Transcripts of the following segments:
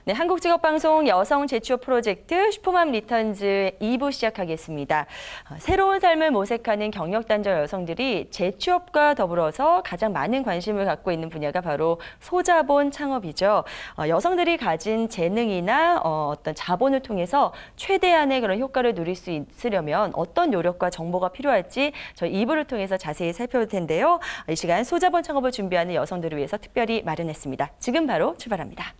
네, 한국직업방송 여성 재취업 프로젝트 슈퍼맘 리턴즈 2부 시작하겠습니다. 새로운 삶을 모색하는 경력단절 여성들이 재취업과 더불어서 가장 많은 관심을 갖고 있는 분야가 바로 소자본 창업이죠. 여성들이 가진 재능이나 어떤 자본을 통해서 최대한의 그런 효과를 누릴 수 있으려면 어떤 노력과 정보가 필요할지 저희 2부를 통해서 자세히 살펴볼 텐데요. 이 시간 소자본 창업을 준비하는 여성들을 위해서 특별히 마련했습니다. 지금 바로 출발합니다.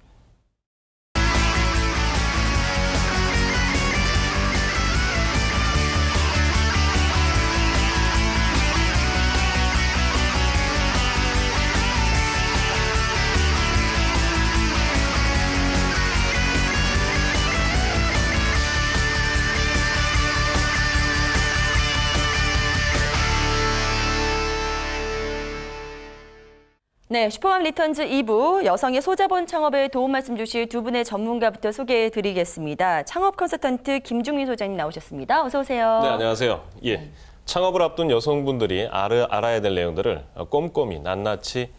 네, 슈퍼맘 리턴즈 2부 여성의 소자본 창업에 도움 말씀 주실 두 분의 전문가부터 소개해드리겠습니다. 창업 컨설턴트 김중민 소장님 나오셨습니다. 어서 오세요. 네, 안녕하세요. 예, 창업을 앞둔 여성분들이 알아야 될 내용들을 꼼꼼히 낱낱이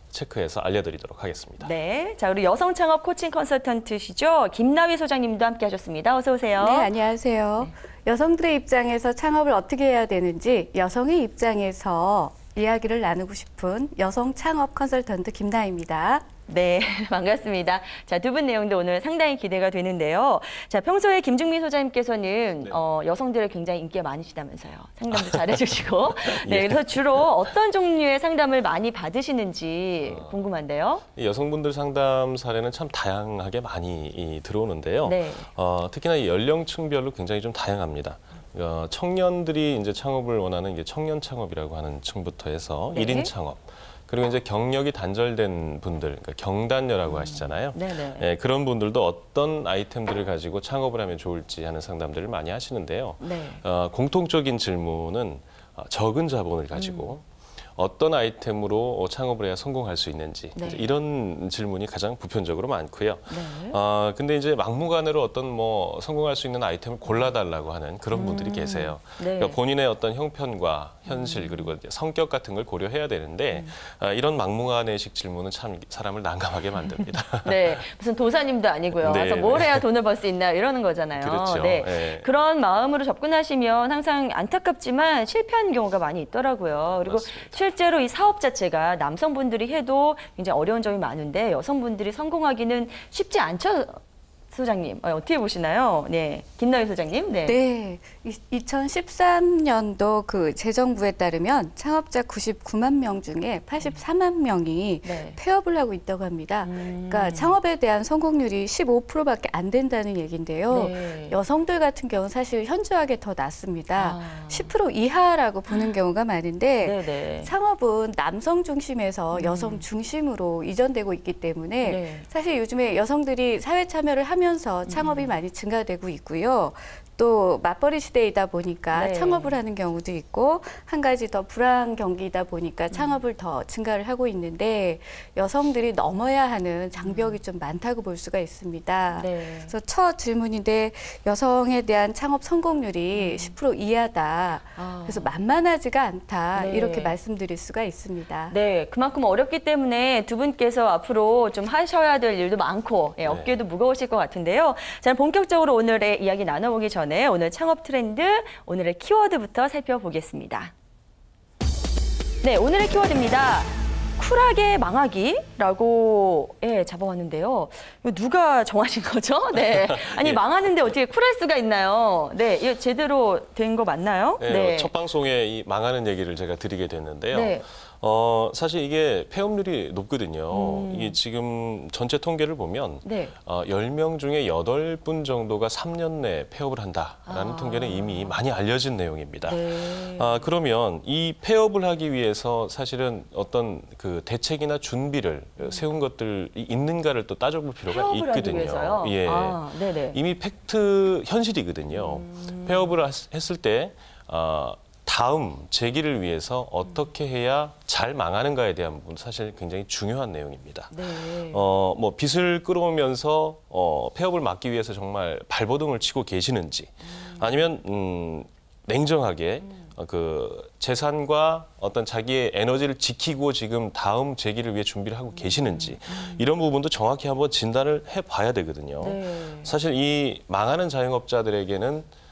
체크해서 알려드리도록 하겠습니다. 네, 자 우리 여성 창업 코칭 컨설턴트시죠. 김나희 소장님도 함께하셨습니다. 어서 오세요. 네, 안녕하세요. 여성들의 입장에서 창업을 어떻게 해야 되는지 여성의 입장에서 이야기를 나누고 싶은 여성 창업 컨설턴트 김나희입니다. 네, 반갑습니다. 자, 두 분 내용도 오늘 상당히 기대가 되는데요. 자, 평소에 김중민 소장님께서는 여성들을 굉장히 인기가 많으시다면서요. 상담도 잘해주시고. 네, 예. 그래서 주로 어떤 종류의 상담을 많이 받으시는지 궁금한데요. 여성분들 상담 사례는 참 다양하게 많이 들어오는데요. 네. 특히나 이 연령층별로 굉장히 좀 다양합니다. 청년들이 이제 창업을 원하는 이게 청년 창업이라고 하는 층부터 해서 네. 1인 창업. 그리고 이제 경력이 단절된 분들, 그러니까 경단녀라고 하시잖아요. 네네. 예, 그런 분들도 어떤 아이템들을 가지고 창업을 하면 좋을지 하는 상담들을 많이 하시는데요. 네. 공통적인 질문은 적은 자본을 가지고 어떤 아이템으로 창업을 해야 성공할 수 있는지 네. 이런 질문이 가장 보편적으로 많고요. 네. 근데 이제 막무가내로 어떤 뭐 성공할 수 있는 아이템을 골라달라고 하는 그런 분들이 계세요. 네. 그러니까 본인의 어떤 형편과 현실 그리고 이제 성격 같은 걸 고려해야 되는데 이런 막무가내식 질문은 참 사람을 난감하게 만듭니다. 네, 무슨 도사님도 아니고요. 네, 그래서 뭘 해야 돈을 벌 수 있나 이러는 거잖아요. 그렇죠. 네. 네. 그런 마음으로 접근하시면 항상 안타깝지만 실패하는 경우가 많이 있더라고요. 그리고 맞습니다. 실제로 이 사업 자체가 남성분들이 해도 굉장히 어려운 점이 많은데 여성분들이 성공하기는 쉽지 않죠, 소장님. 어떻게 보시나요? 네, 김나희 소장님. 네. 네, 2013년도 그 재정부에 따르면 창업자 99만 명 중에 84만 명이 네. 폐업을 하고 있다고 합니다. 그러니까 창업에 대한 성공률이 15%밖에 안 된다는 얘기인데요. 네. 여성들 같은 경우는 사실 현저하게 더 낮습니다. 아. 10% 이하라고 보는 경우가 많은데 네네. 창업은 남성 중심에서 여성 중심으로 이전되고 있기 때문에 네. 사실 요즘에 여성들이 사회 참여를 하면서 창업이 많이 증가되고 있고요. 또 맞벌이 시대이다 보니까 네. 창업을 하는 경우도 있고 한 가지 더 불황 경기이다 보니까 창업을 더 증가를 하고 있는데 여성들이 넘어야 하는 장벽이 좀 많다고 볼 수가 있습니다. 네. 그래서 첫 질문인데 여성에 대한 창업 성공률이 10% 이하다. 그래서 만만하지가 않다. 네. 이렇게 말씀드릴 수가 있습니다. 네, 그만큼 어렵기 때문에 두 분께서 앞으로 좀 하셔야 될 일도 많고 어깨도 무거우실 것 같은데요. 자, 본격적으로 오늘의 이야기 나눠보기 전에 오늘 창업 트렌드, 오늘의 키워드부터 살펴보겠습니다. 네, 오늘의 키워드입니다. 쿨하게 망하기라고 잡아왔는데요. 이거 누가 정하신 거죠? 네, 아니 망하는데 어떻게 쿨할 수가 있나요? 네, 이거 제대로 된 거 맞나요? 네, 첫 방송에 이 망하는 얘기를 제가 드리게 됐는데요. 네. 사실 이게 폐업률이 높거든요. 이게 지금 전체 통계를 보면 네. 10명 중에 8분 정도가 3년 내에 폐업을 한다라는 통계는 이미 많이 알려진 내용입니다. 네. 그러면 이 폐업을 하기 위해서 사실은 어떤 그 대책이나 준비를 세운 것들이 있는가를 또 따져볼 필요가 폐업을 하기 있거든요. 위해서요? 예. 네네. 이미 팩트 현실이거든요. 폐업을 했을 때 다음 재기를 위해서 어떻게 해야 잘 망하는가에 대한 부분 사실 굉장히 중요한 내용입니다. 네. 뭐 빚을 끌어오면서 폐업을 막기 위해서 정말 발버둥을 치고 계시는지 아니면 냉정하게 그 재산과 어떤 자기의 에너지를 지키고 지금 다음 재기를 위해 준비를 하고 계시는지 이런 부분도 정확히 한번 진단을 해봐야 되거든요. 네. 사실 이 망하는 자영업자들에게는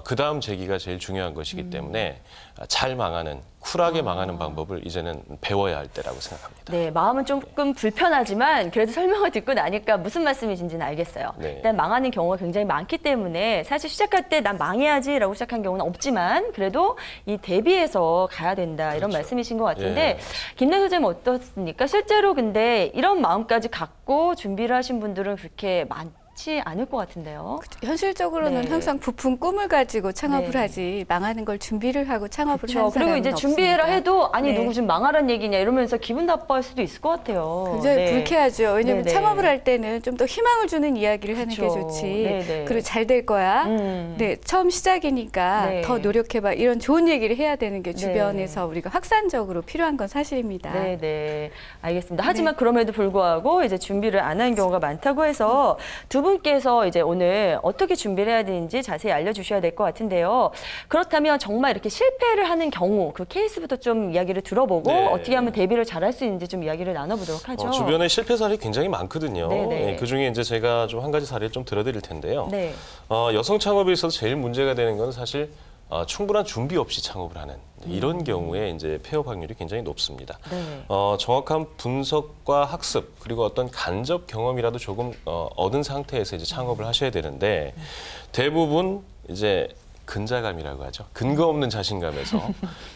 그 다음 재기가 제일 중요한 것이기 때문에 잘 망하는, 쿨하게 망하는 방법을 이제는 배워야 할 때라고 생각합니다. 네, 마음은 조금 불편하지만 그래도 설명을 듣고 나니까 무슨 말씀이신지는 알겠어요. 네. 일단 망하는 경우가 굉장히 많기 때문에 사실 시작할 때 난 망해야지라고 시작한 경우는 없지만 그래도 이 대비해서 가야 된다 이런 그렇죠. 말씀이신 것 같은데 예. 김남 소장님 어떻습니까? 실제로 근데 이런 마음까지 갖고 준비를 하신 분들은 그렇게 많지 않을 것 같은데요. 현실적으로는 네. 항상 부푼 꿈을 가지고 창업을 네. 하지 망하는 걸 준비를 하고 창업을 그렇죠. 하는 그리고 사람은 이제 없습니다. 준비해라 해도 아니 네. 누구 좀 망하란 얘기냐 이러면서 기분 나빠할 수도 있을 것 같아요. 굉장히 네. 불쾌하죠. 왜냐하면 네네. 창업을 할 때는 좀 더 희망을 주는 이야기를 하는 게 그렇죠. 좋지. 네네. 그리고 잘 될 거야. 네, 처음 시작이니까 네. 더 노력해봐. 이런 좋은 얘기를 해야 되는 게 주변에서 우리가 확산적으로 필요한 건 사실입니다. 네, 네. 알겠습니다. 하지만 그럼에도 불구하고 이제 준비를 안 한 경우가 많다고 해서 두 분께서 이제 오늘 어떻게 준비를 해야 되는지 자세히 알려주셔야 될 것 같은데요. 그렇다면 정말 이렇게 실패를 하는 경우 그 케이스부터 좀 이야기를 들어보고 네. 어떻게 하면 대비를 잘할 수 있는지 좀 이야기를 나눠보도록 하죠. 주변에 실패 사례 굉장히 많거든요. 네네. 예, 그중에 이제 제가 좀 한 가지 사례를 좀 들어드릴 텐데요. 네. 여성 창업에 있어서 제일 문제가 되는 건 사실 충분한 준비 없이 창업을 하는 이런 경우에 이제 폐업 확률이 굉장히 높습니다. 네. 정확한 분석과 학습 그리고 어떤 간접 경험이라도 조금 얻은 상태에서 이제 창업을 하셔야 되는데 대부분 이제 근자감이라고 하죠. 근거 없는 자신감에서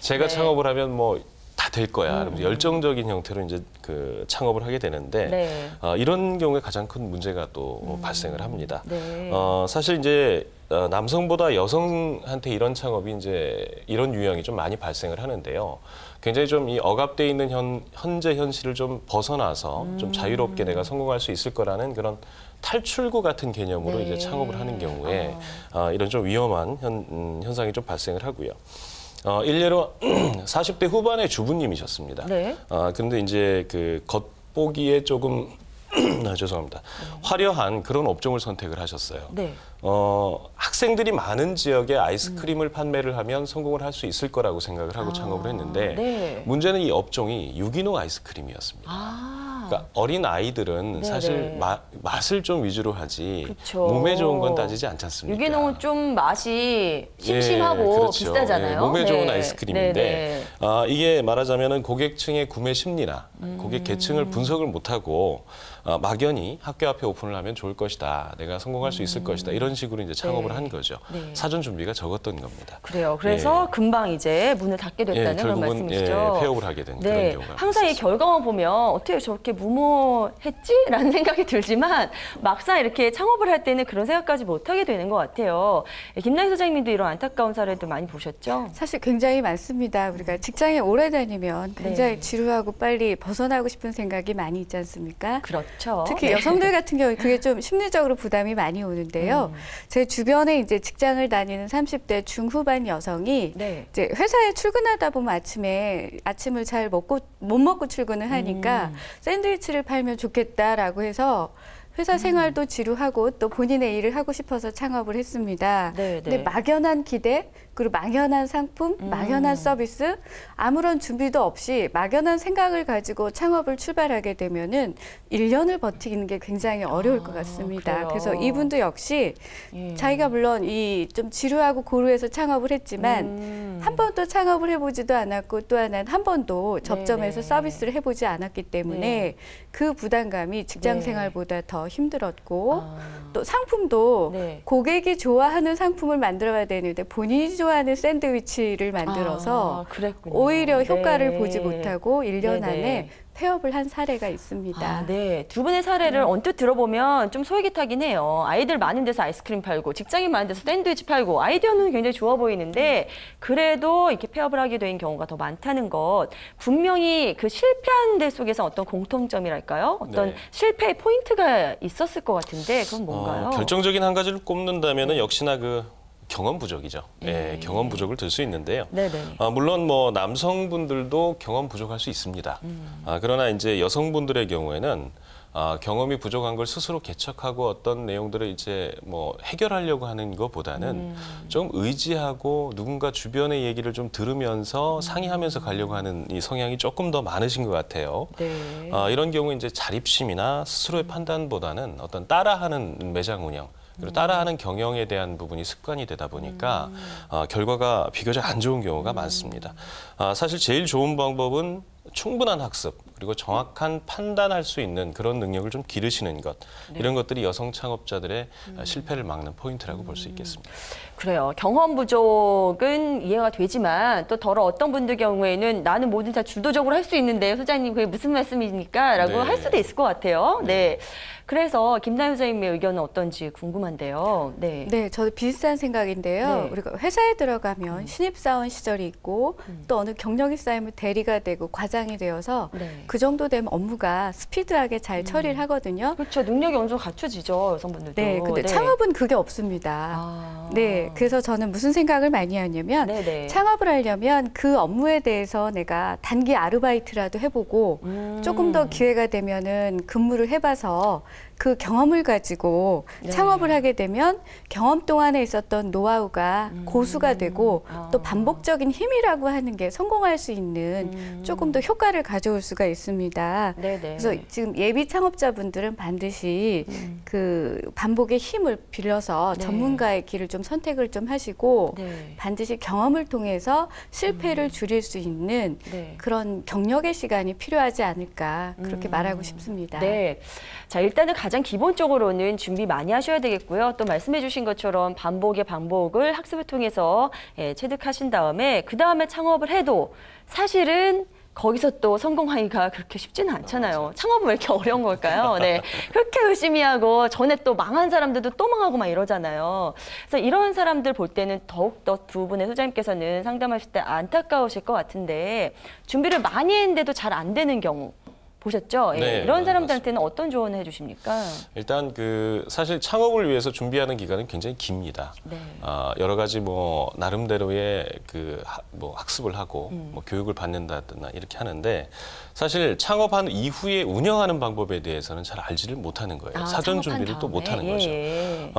제가 네. 창업을 하면 뭐 다 될 거야. 그러면서 열정적인 형태로 이제 그 창업을 하게 되는데 네. 이런 경우에 가장 큰 문제가 또 발생을 합니다. 네. 사실 이제 남성보다 여성한테 이런 창업이 이제 이런 유형이 좀 많이 발생을 하는데요. 굉장히 좀 이 억압돼 있는 현재 현실을 좀 벗어나서 좀 자유롭게 내가 성공할 수 있을 거라는 그런 탈출구 같은 개념으로 네. 이제 창업을 하는 경우에 이런 좀 위험한 현상이 좀 발생을 하고요. 일례로 40대 후반의 주부님이셨습니다. 네. 그런데 이제 그 겉보기에 조금 죄송합니다. 화려한 그런 업종을 선택을 하셨어요. 네. 학생들이 많은 지역에 아이스크림을 판매를 하면 성공을 할 수 있을 거라고 생각을 하고 창업을 했는데 네. 문제는 이 업종이 유기농 아이스크림이었습니다. 그러니까 어린 아이들은 네네. 사실 맛을 좀 위주로 하지 그쵸. 몸에 좋은 건 따지지 않지 않습니까? 유기농은 좀 맛이 심심하고 그렇죠. 비싸잖아요. 몸에 좋은 네. 아이스크림인데 네, 이게 말하자면은 고객층의 구매 심리나 고객 계층을 분석을 못하고 막연히 학교 앞에 오픈을 하면 좋을 것이다. 내가 성공할 수 있을 것이다. 이런 식으로 이제 창업을 네. 한 거죠. 네. 사전 준비가 적었던 겁니다. 그래요. 그래서 금방 이제 문을 닫게 됐다는 그런 결국은 말씀이시죠. 폐업을 하게 된 네, 그런 경우가 항상 이 있었습니다. 결과만 보면 어떻게 저렇게 무모했지라는 생각이 들지만 막상 이렇게 창업을 할 때는 그런 생각까지 못하게 되는 것 같아요. 김나희 소장님도 이런 안타까운 사례도 많이 보셨죠? 사실 굉장히 많습니다. 우리가 직장에 오래 다니면 굉장히 네. 지루하고 빨리 벗어나고 싶은 생각이 많이 있지 않습니까? 그렇죠. 특히 네. 여성들 같은 경우에 그게 좀 심리적으로 부담이 많이 오는데요. 제 주변에 이제 직장을 다니는 30대 중후반 여성이 네. 이제 회사에 출근하다 보면 아침을 잘 못 먹고 출근을 하니까 샌드위치를 팔면 좋겠다라고 해서 회사 생활도 지루하고 또 본인의 일을 하고 싶어서 창업을 했습니다. 네, 근데 네. 막연한 기대, 그리고 막연한 상품, 막연한 서비스, 아무런 준비도 없이 막연한 생각을 가지고 창업을 출발하게 되면은 1년을 버티는 게 굉장히 어려울 것 같습니다. 그래요? 그래서 이분도 역시 예. 자기가 물론 이 좀 지루하고 고루해서 창업을 했지만 한 번도 창업을 해보지도 않았고 또 하나는 한 번도 접점에서 네네. 서비스를 해보지 않았기 때문에 네. 그 부담감이 직장 네. 생활보다 더 힘들었고 또 상품도 네. 고객이 좋아하는 상품을 만들어야 되는데 본인이 좋아하는 샌드위치를 만들어서 그랬군요. 오히려 효과를 네. 보지 못하고 1년 네네. 안에 폐업을 한 사례가 있습니다. 네. 두 분의 사례를 언뜻 들어보면 좀 솔깃하긴 해요. 아이들 많은 데서 아이스크림 팔고 직장인 많은 데서 샌드위치 팔고 아이디어는 굉장히 좋아 보이는데 그래도 이렇게 폐업을 하게 된 경우가 더 많다는 것. 분명히 그 실패한 데 속에서 어떤 공통점이랄까요? 어떤 네. 실패의 포인트가 있었을 것 같은데 그건 뭔가요? 결정적인 한 가지를 꼽는다면은 역시나 그 경험 부족이죠. 네, 경험 부족을 들 수 있는데요. 네네. 물론 뭐 남성분들도 경험 부족할 수 있습니다. 그러나 이제 여성분들의 경우에는 경험이 부족한 걸 스스로 개척하고 어떤 내용들을 이제 뭐 해결하려고 하는 것보다는 좀 의지하고 누군가 주변의 얘기를 좀 들으면서 상의하면서 가려고 하는 이 성향이 조금 더 많으신 것 같아요. 네. 이런 경우 이제 자립심이나 스스로의 판단보다는 어떤 따라하는 매장 운영 그리고 따라하는 경영에 대한 부분이 습관이 되다 보니까 결과가 비교적 안 좋은 경우가 많습니다. 사실 제일 좋은 방법은 충분한 학습 그리고 정확한 판단할 수 있는 그런 능력을 좀 기르시는 것 이런 것들이 여성 창업자들의 실패를 막는 포인트라고 볼 수 있겠습니다. 그래요. 경험 부족은 이해가 되지만 또 더러 어떤 분들 경우에는 나는 뭐든 다 주도적으로 할 수 있는데 소장님 그게 무슨 말씀입니까? 라고 네. 할 수도 있을 것 같아요. 네. 그래서 김나연 선생님의 의견은 어떤지 궁금한데요. 네. 네, 저도 비슷한 생각인데요. 네. 우리가 회사에 들어가면 신입사원 시절이 있고 또 어느 경력이 쌓이면 대리가 되고 과장이 되어서 네. 그 정도 되면 업무가 스피드하게 잘 처리를 하거든요. 그렇죠. 능력이 어느 정도 갖춰지죠. 여성분들도. 네, 근데 창업은 그게 없습니다. 아. 네, 그래서 저는 무슨 생각을 많이 하냐면 네네. 창업을 하려면 그 업무에 대해서 내가 단기 아르바이트라도 해보고 조금 더 기회가 되면은 근무를 해봐서 그 경험을 가지고 네. 창업을 하게 되면 경험 동안에 있었던 노하우가 고수가 되고 또 반복적인 힘이라고 하는 게 성공할 수 있는 조금 더 효과를 가져올 수가 있습니다. 네네. 그래서 지금 예비 창업자분들은 반드시 그 반복의 힘을 빌려서 네. 전문가의 길을 좀 선택을 좀 하시고 네. 반드시 경험을 통해서 실패를 줄일 수 있는 네. 그런 경력의 시간이 필요하지 않을까 그렇게 말하고 싶습니다. 네. 자, 일단은 가장 기본적으로는 준비 많이 하셔야 되겠고요. 또 말씀해 주신 것처럼 반복의 반복을 학습을 통해서 체득하신 다음에 그 다음에 창업을 해도 사실은 거기서 또 성공하기가 그렇게 쉽지는 않잖아요. 창업은 왜 이렇게 어려운 걸까요? 네. 그렇게 열심히 하고 전에 또 망한 사람들도 또 망하고 막 이러잖아요. 그래서 이런 사람들 볼 때는 더욱더 두 분의 소장님께서는 상담하실 때 안타까우실 것 같은데 준비를 많이 했는데도 잘 안 되는 경우 보셨죠? 예, 네, 이런 사람들한테는 어떤 조언을 해주십니까? 일단 그 사실 창업을 위해서 준비하는 기간은 굉장히 깁니다. 네. 여러 가지 뭐 나름대로의 그 뭐 학습을 하고 뭐 교육을 받는다거나 이렇게 하는데 사실 창업한 이후에 운영하는 방법에 대해서는 잘 알지를 못하는 거예요. 사전 창업한 준비를 또 다음에? 못하는 예, 거죠. 예.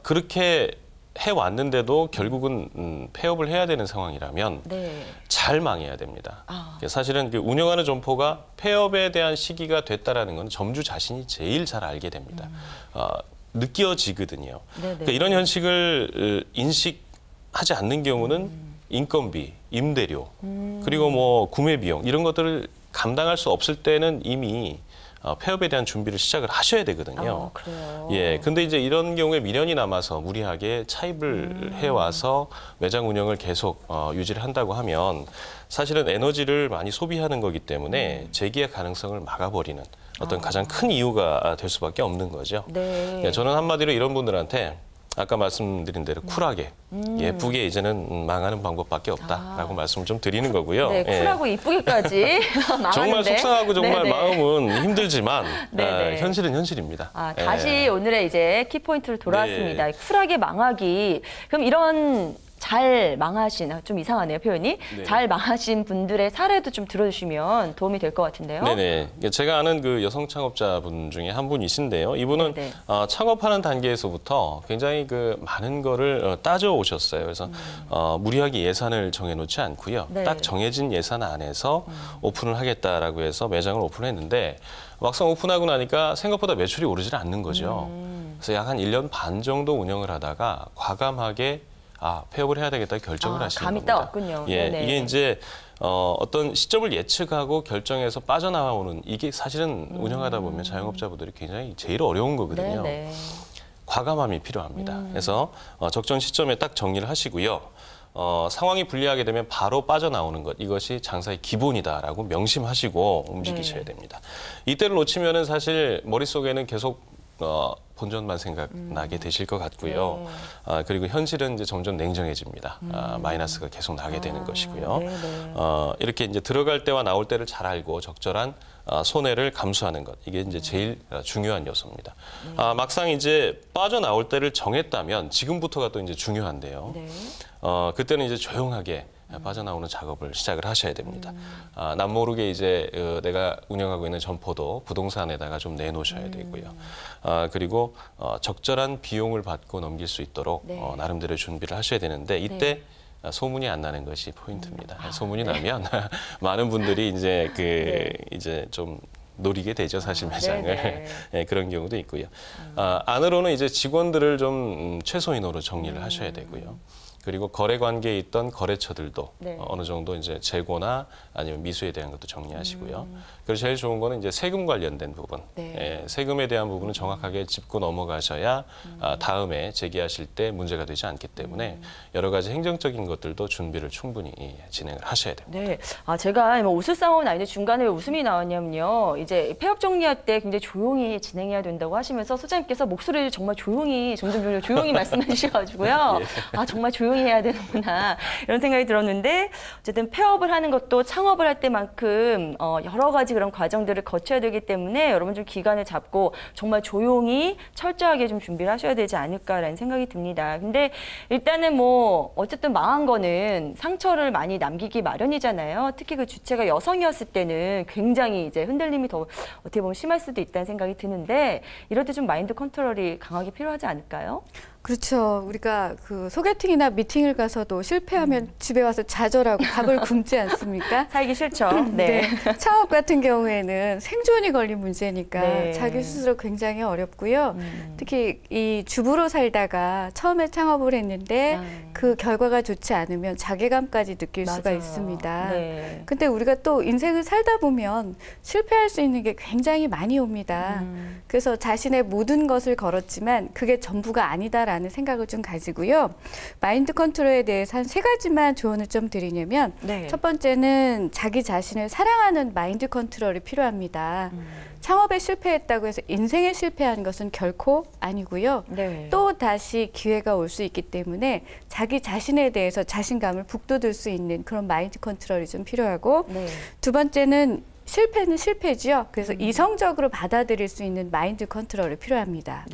그렇게 해왔는데도 결국은 폐업을 해야 되는 상황이라면 네. 잘 망해야 됩니다. 아. 사실은 그 운영하는 점포가 폐업에 대한 시기가 됐다라는 건 점주 자신이 제일 잘 알게 됩니다. 느껴지거든요. 네네. 그러니까 이런 현실을 인식하지 않는 경우는 인건비, 임대료, 그리고 뭐 구매 비용 이런 것들을 감당할 수 없을 때는 이미 폐업에 대한 준비를 시작을 하셔야 되거든요. 그래요. 예, 근데 이제 이런 경우에 미련이 남아서 무리하게 차입을 해와서 매장 운영을 계속 유지를 한다고 하면 사실은 에너지를 많이 소비하는 거기 때문에 재기의 가능성을 막아버리는 어떤 가장 큰 이유가 될 수밖에 없는 거죠. 네. 예, 저는 한마디로 이런 분들한테 아까 말씀드린 대로 쿨하게 예쁘게 이제는 망하는 방법밖에 없다라고 말씀을 좀 드리는 거고요. 네, 예. 쿨하고 이쁘게까지 망하는데. 정말 속상하고 정말 네네. 마음은 힘들지만 네네. 현실은 현실입니다. 다시 오늘의 이제 키포인트로 돌아왔습니다. 네. 쿨하게 망하기. 그럼 이런 잘 망하신, 좀 이상하네요, 표현이. 네. 잘 망하신 분들의 사례도 좀 들어주시면 도움이 될 것 같은데요. 네네. 제가 아는 그 여성 창업자분 중에 한 분이신데요. 이분은 네네. 창업하는 단계에서부터 굉장히 그 많은 거를 따져오셨어요. 그래서 무리하게 예산을 정해놓지 않고요. 네. 딱 정해진 예산 안에서 오픈을 하겠다라고 해서 매장을 오픈했는데 막상 오픈하고 나니까 생각보다 매출이 오르질 않는 거죠. 그래서 약 한 1년 반 정도 운영을 하다가 과감하게 폐업을 해야 되겠다 결정을 하시는 감이 겁니다. 딱 왔군요. 예, 네네. 이게 이제 어떤 시점을 예측하고 결정해서 빠져나오는 이게 사실은 운영하다 보면 자영업자분들이 굉장히 제일 어려운 거거든요. 네네. 과감함이 필요합니다. 그래서 적정 시점에 딱 정리를 하시고요. 상황이 불리하게 되면 바로 빠져나오는 것 이것이 장사의 기본이다라고 명심하시고 움직이셔야 됩니다. 이때를 놓치면은 사실 머릿속에는 계속 본전만 생각나게 되실 것 같고요. 그리고 현실은 이제 점점 냉정해집니다. 마이너스가 계속 나게 되는 것이고요. 네네. 이렇게 이제 들어갈 때와 나올 때를 잘 알고 적절한 손해를 감수하는 것 이게 이제 제일 중요한 요소입니다. 막상 이제 빠져나올 때를 정했다면 지금부터가 또 이제 중요한데요. 네. 그때는 이제 조용하게 빠져나오는 작업을 시작을 하셔야 됩니다. 남모르게 이제 내가 운영하고 있는 점포도 부동산에다가 좀 내놓으셔야 되고요. 그리고 적절한 비용을 받고 넘길 수 있도록 네. 나름대로 준비를 하셔야 되는데 이때 소문이 안 나는 것이 포인트입니다. 소문이 나면 많은 분들이 이제 이제 좀 노리게 되죠, 사실 매장을. 네, 그런 경우도 있고요. 안으로는 이제 직원들을 좀 최소인으로 정리를 하셔야 되고요. 그리고 거래 관계에 있던 거래처들도 어느 정도 이제 재고나 아니면 미수에 대한 것도 정리하시고요. 그리고 제일 좋은 거는 이제 세금 관련된 부분. 세금에 대한 부분은 정확하게 짚고 넘어가셔야 다음에 제기하실 때 문제가 되지 않기 때문에 여러 가지 행정적인 것들도 준비를 충분히 진행을 하셔야 됩니다. 네. 제가 뭐 웃을 상황은 아닌데 중간에 왜 웃음이 나왔냐면요. 이제 폐업 정리할 때 굉장히 조용히 진행해야 된다고 하시면서 소장님께서 목소리를 정말 조용히, 점점 조용히 말씀해 주셔가지고요. 정말 조용히 해야 되는구나 이런 생각이 들었는데 어쨌든 폐업을 하는 것도 창업을 할 때만큼 여러 가지 그런 과정들을 거쳐야 되기 때문에 여러분 좀 기간을 잡고 정말 조용히 철저하게 좀 준비를 하셔야 되지 않을까라는 생각이 듭니다. 근데 일단은 뭐 어쨌든 망한 거는 상처를 많이 남기기 마련이잖아요. 특히 그 주체가 여성이었을 때는 굉장히 이제 흔들림이 더 어떻게 보면 심할 수도 있다는 생각이 드는데 이럴 때 좀 마인드 컨트롤이 강하게 필요하지 않을까요? 그렇죠. 우리가 그 소개팅이나 미팅을 가서도 실패하면 집에 와서 좌절하고 밥을 굶지 않습니까? 살기 싫죠. 네. 창업 같은 경우에는 생존이 걸린 문제니까 자기 스스로 굉장히 어렵고요. 특히 이 주부로 살다가 처음에 창업을 했는데 그 결과가 좋지 않으면 자괴감까지 느낄 수가 있습니다. 근데 우리가 또 인생을 살다 보면 실패할 수 있는 게 굉장히 많이 옵니다. 그래서 자신의 모든 것을 걸었지만 그게 전부가 아니다. 라는 생각을 좀 가지고요. 마인드 컨트롤에 대해서 한 3가지만 조언을 좀 드리냐면 첫 번째는 자기 자신을 사랑하는 마인드 컨트롤이 필요합니다. 창업에 실패했다고 해서 인생에 실패한 것은 결코 아니고요. 또 다시 기회가 올 수 있기 때문에 자기 자신에 대해서 자신감을 북돋을 수 있는 그런 마인드 컨트롤이 좀 필요하고 두 번째는 실패는 실패죠. 그래서 이성적으로 받아들일 수 있는 마인드 컨트롤이 필요합니다.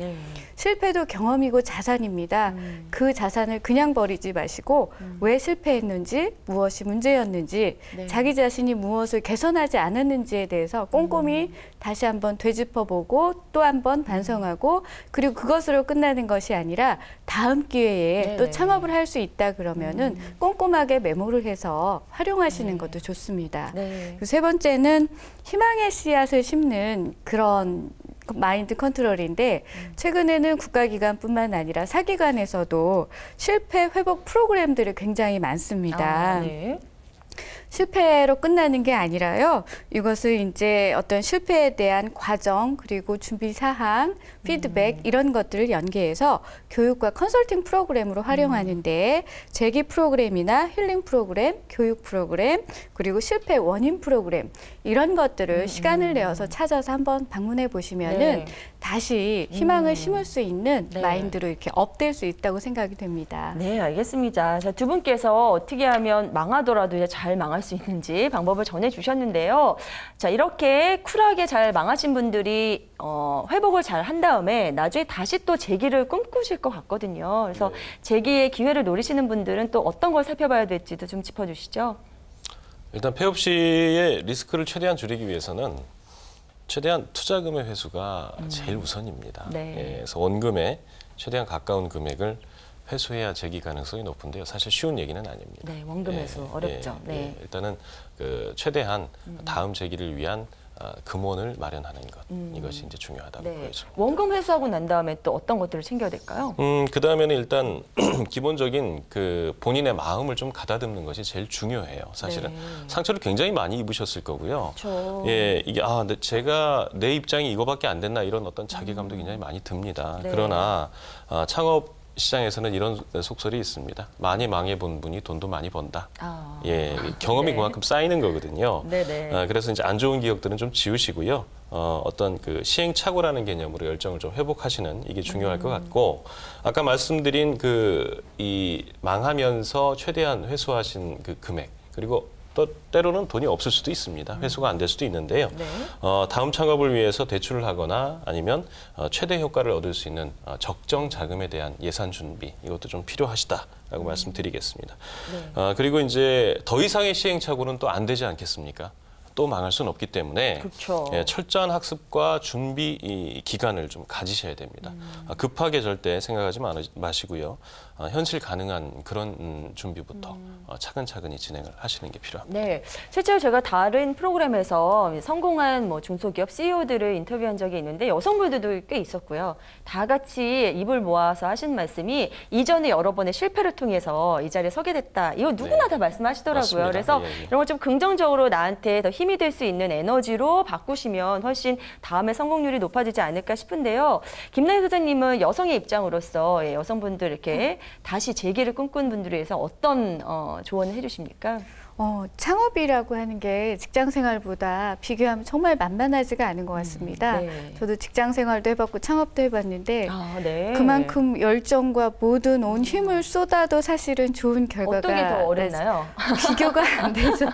실패도 경험이고 자산입니다. 그 자산을 그냥 버리지 마시고 왜 실패했는지, 무엇이 문제였는지, 자기 자신이 무엇을 개선하지 않았는지에 대해서 꼼꼼히 다시 한번 되짚어보고 또 한번 반성하고 그리고 그것으로 끝나는 것이 아니라 다음 기회에 또 창업을 할 수 있다 그러면은 꼼꼼하게 메모를 해서 활용하시는 것도 좋습니다. 그리고 세 번째는 희망의 씨앗을 심는 그런 마인드 컨트롤인데 최근에는 국가기관뿐만 아니라 사기관에서도 실패 회복 프로그램들이 굉장히 많습니다. 실패로 끝나는 게 아니라요. 이것을 이제 어떤 실패에 대한 과정 그리고 준비 사항, 피드백 이런 것들을 연계해서 교육과 컨설팅 프로그램으로 활용하는데 재기 프로그램이나 힐링 프로그램, 교육 프로그램 그리고 실패 원인 프로그램 이런 것들을 시간을 내어서 찾아서 한번 방문해 보시면은 다시 희망을 심을 수 있는 마인드로 이렇게 업될 수 있다고 생각이 됩니다. 네, 알겠습니다. 자, 두 분께서 어떻게 하면 망하더라도 이제 잘 망할 수 있는지 방법을 전해주셨는데요. 자, 이렇게 쿨하게 잘 망하신 분들이 회복을 잘 한 다음에 나중에 다시 또 재기를 꿈꾸실 것 같거든요. 그래서 재기의 기회를 노리시는 분들은 또 어떤 걸 살펴봐야 될지도 좀 짚어주시죠. 일단 폐업 시의 리스크를 최대한 줄이기 위해서는 최대한 투자금의 회수가 제일 우선입니다. 그래서 원금에 최대한 가까운 금액을 회수해야 재기 가능성이 높은데요. 사실 쉬운 얘기는 아닙니다. 원금 회수 어렵죠. 일단은 그 최대한 다음 재기를 위한 금원을 마련하는 것 이것이 이제 중요하다고 보여집니다. 원금 회수하고 난 다음에 또 어떤 것들을 챙겨야 될까요? 그 다음에는 일단 기본적인 그 본인의 마음을 좀 가다듬는 것이 제일 중요해요. 사실은 상처를 굉장히 많이 입으셨을 거고요. 이게 제가 내 입장이 이거밖에 안 됐나 이런 어떤 자괴감도 굉장히 많이 듭니다. 그러나 창업 시장에서는 이런 속설이 있습니다. 많이 망해본 분이 돈도 많이 번다. 경험이 그만큼 쌓이는 거거든요. 그래서 이제 안 좋은 기억들은 좀 지우시고요. 어떤 그 시행착오라는 개념으로 열정을 좀 회복하시는 이게 중요할 것 같고 아까 말씀드린 이 망하면서 최대한 회수하신 그 금액 그리고 또 때로는 돈이 없을 수도 있습니다. 회수가 안 될 수도 있는데요. 네. 다음 창업을 위해서 대출을 하거나 아니면 최대 효과를 얻을 수 있는 적정 자금에 대한 예산 준비 이것도 좀 필요하시다라고 말씀드리겠습니다. 네. 그리고 이제 더 이상의 시행착오는 또 안 되지 않겠습니까? 또 망할 수는 없기 때문에 그렇죠. 철저한 학습과 준비 기간을 좀 가지셔야 됩니다. 급하게 절대 생각하지 마시고요. 현실 가능한 그런 준비부터 차근차근히 진행을 하시는 게 필요합니다. 네, 실제로 제가 다른 프로그램에서 성공한 중소기업 CEO들을 인터뷰한 적이 있는데 여성분들도 꽤 있었고요. 다 같이 입을 모아서 하신 말씀이 이전에 여러 번의 실패를 통해서 이 자리에 서게 됐다. 이거 누구나 네. 다 말씀하시더라고요. 맞습니다. 그래서 예, 예. 이런 걸 좀 긍정적으로 나한테 더 힘이 될 수 있는 에너지로 바꾸시면 훨씬 다음에 성공률이 높아지지 않을까 싶은데요. 김나희 소장님은 여성의 입장으로서 여성분들 이렇게 다시 재기를 꿈꾸는 분들을 위해서 어떤 조언을 해주십니까? 창업이라고 하는 게 직장 생활보다 비교하면 정말 만만하지가 않은 것 같습니다. 네. 저도 직장 생활도 해봤고 창업도 해봤는데 네. 그만큼 열정과 모든 온 힘을 쏟아도 사실은 좋은 결과가 어떤 게 더 어렵나요? 비교가 안 되죠.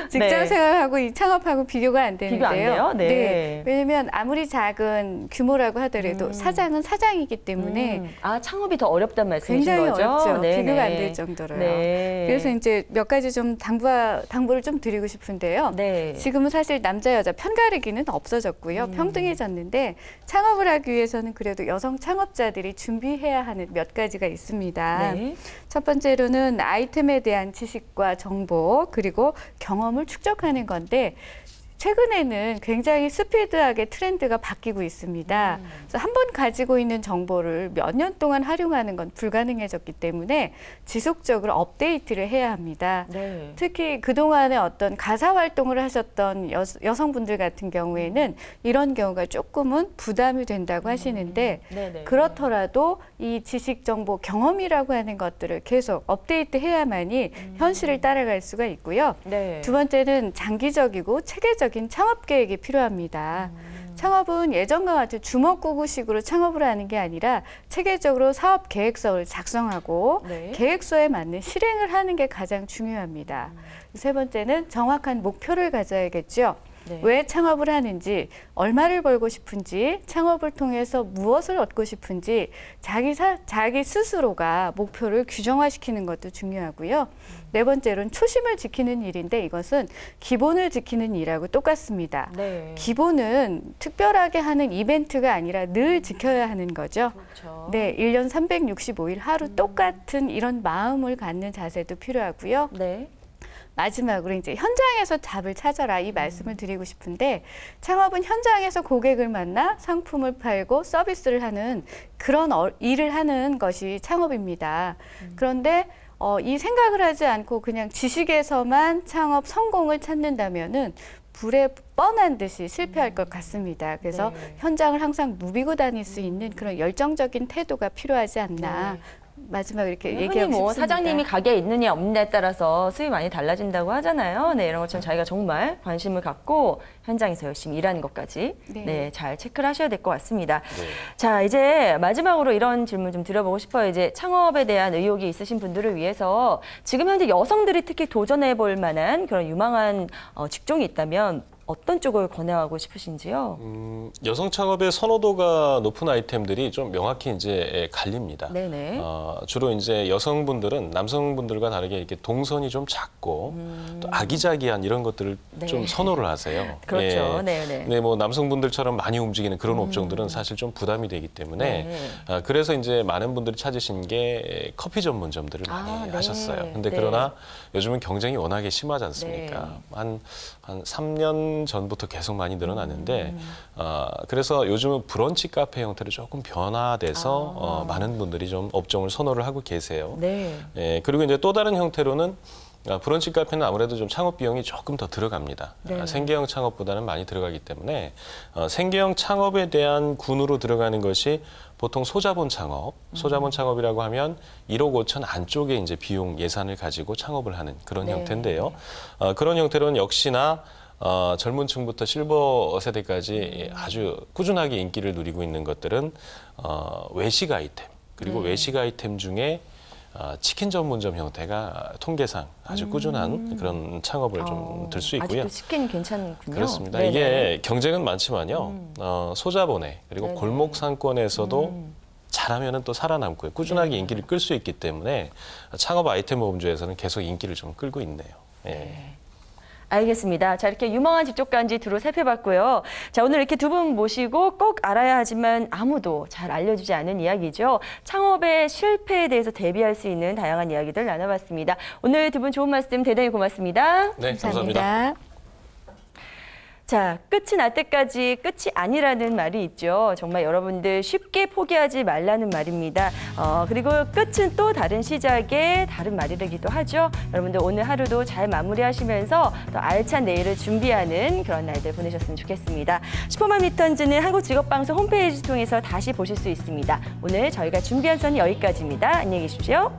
직장 네. 생활하고 이 창업하고 비교가 안 되는데요. 비교 안 돼요? 네. 왜냐하면 아무리 작은 규모라고 하더라도 사장은 사장이기 때문에 창업이 더 어렵단 말씀이신 굉장히 거죠? 어렵죠. 네, 비교가 안 네. 될 정도로요. 네. 그래서 이제 몇 가지 좀 당부를 좀 드리고 싶은데요. 네. 지금은 사실 남자 여자 편가르기는 없어졌고요. 평등해졌는데 창업을 하기 위해서는 그래도 여성 창업자들이 준비해야 하는 몇 가지가 있습니다. 네. 첫 번째로는 아이템에 대한 지식과 정보 그리고 경험을 축적하는 건데 최근에는 굉장히 스피드하게 트렌드가 바뀌고 있습니다. 그래서 한 번 가지고 있는 정보를 몇 년 동안 활용하는 건 불가능해졌기 때문에 지속적으로 업데이트를 해야 합니다. 네. 특히 그동안에 어떤 가사 활동을 하셨던 여성분들 같은 경우에는 이런 경우가 조금은 부담이 된다고 하시는데 네네. 그렇더라도 이 지식, 정보, 경험이라고 하는 것들을 계속 업데이트해야만이 현실을 따라갈 수가 있고요. 네. 두 번째는 장기적이고 체계적인 창업 계획이 필요합니다. 창업은 예전과 같이 주먹구구식으로 창업을 하는 게 아니라 체계적으로 사업 계획서를 작성하고 네. 계획서에 맞는 실행을 하는 게 가장 중요합니다. 세 번째는 정확한 목표를 가져야겠죠. 네. 왜 창업을 하는지, 얼마를 벌고 싶은지, 창업을 통해서 무엇을 얻고 싶은지 자기 스스로가 목표를 규정화시키는 것도 중요하고요. 네 번째로는 초심을 지키는 일인데 이것은 기본을 지키는 일하고 똑같습니다. 네. 기본은 특별하게 하는 이벤트가 아니라 늘 지켜야 하는 거죠. 그렇죠. 네, 1년 365일 하루 똑같은 이런 마음을 갖는 자세도 필요하고요. 네. 마지막으로 이제 현장에서 답을 찾아라 이 말씀을 드리고 싶은데 창업은 현장에서 고객을 만나 상품을 팔고 서비스를 하는 그런 일을 하는 것이 창업입니다. 그런데 이 생각을 하지 않고 그냥 지식에서만 창업 성공을 찾는다면은 불에 뻔한 듯이 실패할 것 같습니다. 그래서 네. 현장을 항상 누비고 다닐 수 있는 그런 열정적인 태도가 필요하지 않나. 네. 마지막 이렇게 흔히 얘기하고 싶습니다. 사장님이 가게에 있느냐 없느냐에 따라서 수입이 많이 달라진다고 하잖아요. 네, 이런 것처럼 자기가 정말 관심을 갖고 현장에서 열심히 일하는 것까지 네. 잘 체크를 하셔야 될 것 같습니다. 네. 자, 이제 마지막으로 이런 질문 좀 드려보고 싶어요. 이제 창업에 대한 의욕이 있으신 분들을 위해서 지금 현재 여성들이 특히 도전해 볼 만한 그런 유망한 직종이 있다면 어떤 쪽을 권하고 싶으신지요? 여성 창업의 선호도가 높은 아이템들이 좀 명확히 이제 갈립니다. 네네. 주로 이제 여성분들은 남성분들과 다르게 이렇게 동선이 좀 작고 또 아기자기한 이런 것들을 네. 좀 선호를 하세요. 그렇죠. 예. 네네. 네, 뭐 남성분들처럼 많이 움직이는 그런 업종들은 사실 좀 부담이 되기 때문에 네. 그래서 이제 많은 분들이 찾으신 게 커피 전문점들을 많이 네. 하셨어요. 근데 네. 그러나 요즘은 경쟁이 워낙에 심하지 않습니까? 한 3년 전부터 계속 많이 늘어났는데 그래서 요즘은 브런치 카페 형태로 조금 변화돼서 많은 분들이 좀 업종을 선호를 하고 계세요. 네. 예, 그리고 이제 또 다른 형태로는 브런치 카페는 아무래도 좀 창업 비용이 조금 더 들어갑니다. 네. 생계형 창업보다는 많이 들어가기 때문에 생계형 창업에 대한 군으로 들어가는 것이 보통 소자본 창업, 소자본 창업이라고 하면 1억 5천 안쪽에 이제 비용 예산을 가지고 창업을 하는 그런 네. 형태인데요. 그런 형태로는 역시나 젊은 층부터 실버 세대까지 아주 꾸준하게 인기를 누리고 있는 것들은 외식 아이템, 그리고 외식 아이템 중에 치킨 전문점 형태가 통계상 아주 꾸준한 그런 창업을 좀 들 수 있고요. 아직도 치킨 괜찮군요. 그렇습니다. 네네. 이게 경쟁은 많지만요. 소자본에 그리고 네네. 골목 상권에서도 잘하면은 또 살아남고요. 꾸준하게 인기를 끌 수 있기 때문에 창업 아이템 모범주에서는 계속 인기를 좀 끌고 있네요. 예. 알겠습니다. 자, 이렇게 유망한 집쪽간지 두루 살펴봤고요. 자, 오늘 이렇게 두 분 모시고 꼭 알아야 하지만 아무도 잘 알려주지 않은 이야기죠. 창업의 실패에 대해서 대비할 수 있는 다양한 이야기들 나눠봤습니다. 오늘 두 분 좋은 말씀 대단히 고맙습니다. 네, 감사합니다. 감사합니다. 자, 끝이 날 때까지 끝이 아니라는 말이 있죠. 정말 여러분들 쉽게 포기하지 말라는 말입니다. 그리고 끝은 또 다른 시작의 다른 말이라기도 하죠. 여러분들 오늘 하루도 잘 마무리하시면서 더 알찬 내일을 준비하는 그런 날들 보내셨으면 좋겠습니다. 슈퍼맘 리턴즈는 한국직업방송 홈페이지 통해서 다시 보실 수 있습니다. 오늘 저희가 준비한 선이 여기까지입니다. 안녕히 계십시오.